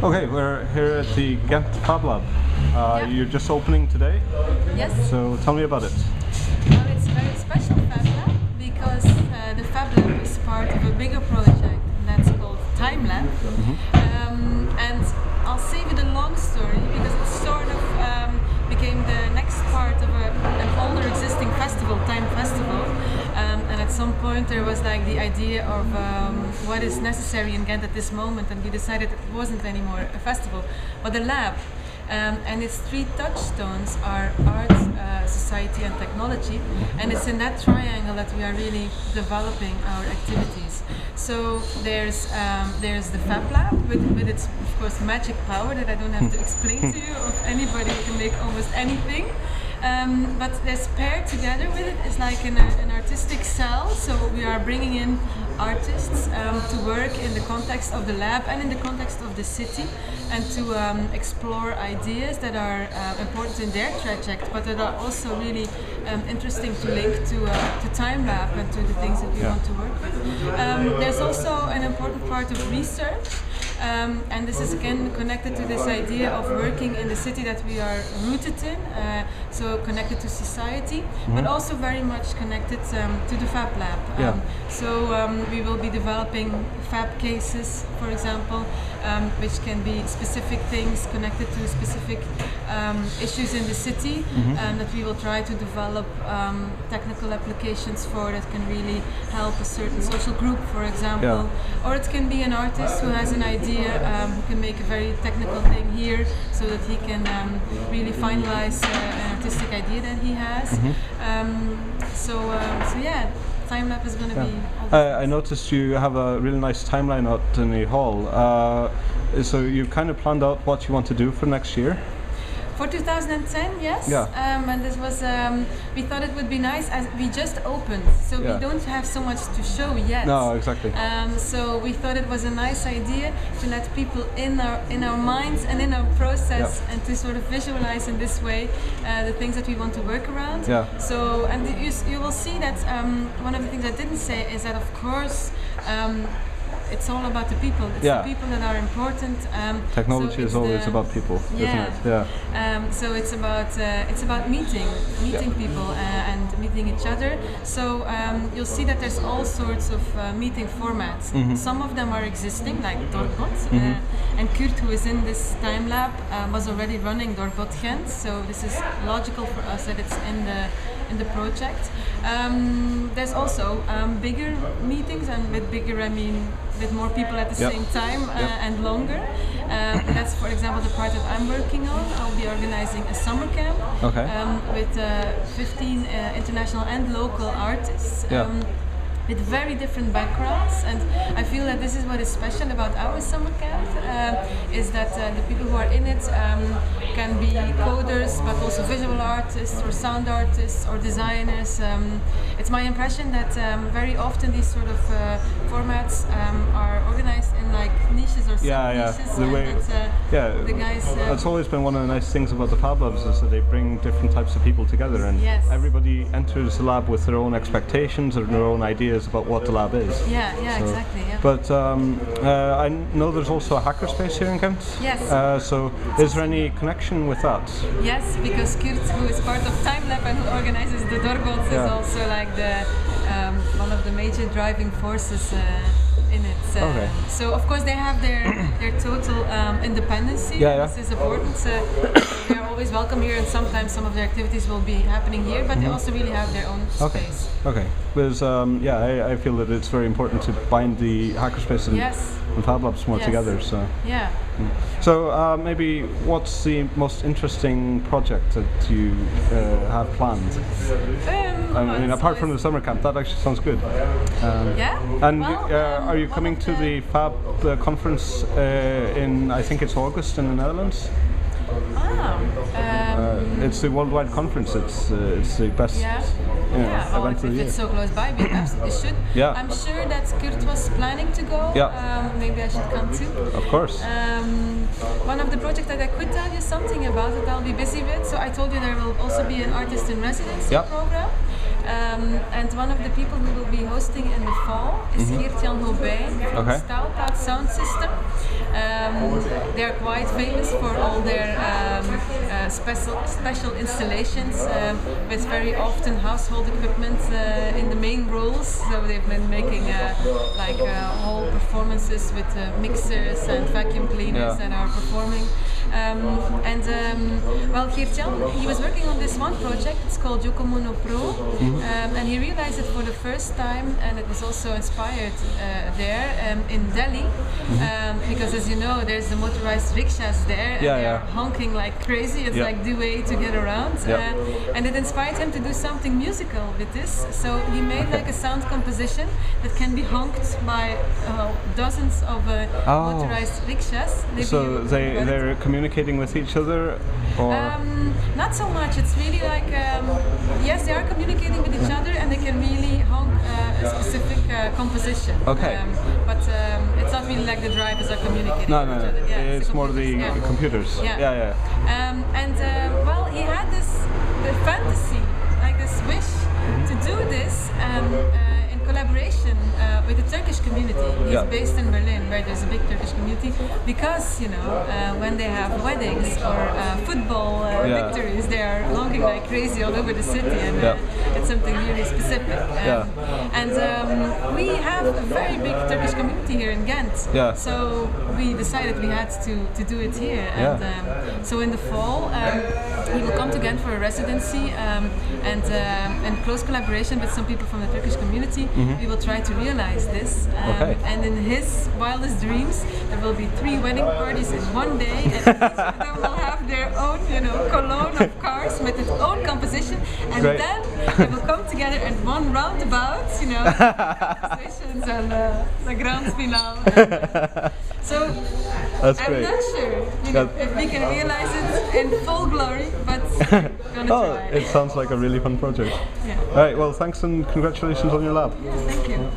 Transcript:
Okay, we're here at the Gent Fab Lab. You're just opening today? Yes. So tell me about it. Well, it's a very special Fab Lab because the Fab Lab is part of a bigger project that's called Timelab. And I'll save you the long story because it sort of became the next part of an older existing festival, Time Festival. And at some point there was like the idea of what is necessary in Ghent at this moment, and we decided it wasn't anymore a festival, but a lab. And its three touchstones are art, society and technology, and it's in that triangle that we are really developing our activities. So there's the Fab Lab with its, of course, magic power that I don't have to explain to you, of anybody who can make almost anything. But there's paired together with it is like an artistic cell, so we are bringing in artists to work in the context of the lab and in the context of the city, and to explore ideas that are important in their trajectory, but that are also really interesting to link to Timelab and to the things that we want to work with. There's also an important part of research. And this is again connected to this idea of working in the city that we are rooted in, so connected to society, but also very much connected to the Fab Lab. So we will be developing Fab cases, for example, which can be specific things connected to specific issues in the city, that we will try to develop technical applications for that can really help a certain social group, for example. Or it can be an artist who has an idea, who can make a very technical thing here so that he can really finalize an artistic idea that he has. So yeah, Timelab is going to be... I noticed you have a really nice timeline out in the hall. So you've kind of planned out what you want to do for next year? For 2010, yes. And this was, we thought it would be nice as we just opened, so we don't have so much to show yet. No, exactly. So we thought it was a nice idea to let people in our minds and in our process, and to sort of visualize in this way the things that we want to work around. So, and you will see that one of the things I didn't say is that, of course, it's all about the people. It's the people that are important. Technology is always about people, isn't it? So it's about meeting people and meeting each other. So you'll see that there's all sorts of meeting formats. Some of them are existing, like Dorbot, and Kurt, who is in this time lab, was already running Dorbot Gent. So this is logical for us that it's in the project. There's also bigger meetings, and with bigger I mean with more people at the same time and longer. That's, for example, the part that I'm working on. I'll be organizing a summer camp with 15 international and local artists. With very different backgrounds, and I feel that this is what is special about our summer camp, is that the people who are in it can be coders, but also visual artists or sound artists or designers. It's my impression that very often these sort of formats are organized in like niches or sub-niches. The guys. That's always been one of the nice things about the Fab Labs, is that they bring different types of people together, and everybody enters the lab with their own expectations or their own ideas about what the lab is. Exactly. But I know there's also a hackerspace here in Ghent. So is there any connection with that? Yes, because Kurt, who is part of Timelab and who organizes the Dorbot, is also like the one of the major driving forces in it. So of course they have their total independency. This is important. They are always welcome here, and sometimes some of their activities will be happening here, but they also really have their own space. Because I feel that it's very important to bind the hackerspace and Fab Labs more together. So So maybe what's the most interesting project that you have planned? I mean, apart from the summer camp, that actually sounds good. And are you coming to the Fab conference in, I think it's August in the Netherlands? It's the worldwide conference. It's the best event of the year. If it's so close by, we absolutely should. I'm sure that Kurt was planning to go. Maybe I should come too. Of course. One of the projects that I could tell you something about that I'll be busy with. So I told you there will also be an artist in residency program. And one of the people who will be hosting in the fall is Geert-Jan Hobijn from Staalplaat Sound System. They are quite famous for all their special installations with very often household equipment in the main roles. So they've been making whole performances with mixers and vacuum cleaners and are performing. Well, Geert-Jan, he was working on this one project, it's called Yokomono Pro, and he realized it for the first time, and it was also inspired there in Delhi, because as you know, there's the motorized rickshaws there, and they're honking like crazy. It's like the way to get around, and it inspired him to do something musical with this. So he made like a sound composition that can be honked by dozens of motorized rickshaws. So they're communicating with each other, or not so much. It's really like yes, they are communicating with each other, and they can really honk a specific composition. Okay. But it's not really like the drivers are communicating No, with each other. Yeah, it's more the computers. Yeah. Well, he had this fantasy, like this wish to do this in collaboration with the Turkish community. He's based in Berlin, where there's a big Turkish community, because when they have weddings or football victories, they are honking like crazy all over the city, and it's something really specific. And we have a very big Turkish community here in Ghent, so we decided we had to do it here. And so in the fall, he will come to Ghent for a residency, and in close collaboration with some people from the Turkish community, we will try to realize this. And in his wildest dreams, there will be 3 wedding parties in one day, and each of them will have their own, cologne of cars with its own composition, and then they will come together in one roundabout, positions and the grand finale. So that's I'm great. not sure, if we can realize it in full glory, but gonna try. It sounds like a really fun project. All right, well, thanks and congratulations on your lab. Yes, thank you.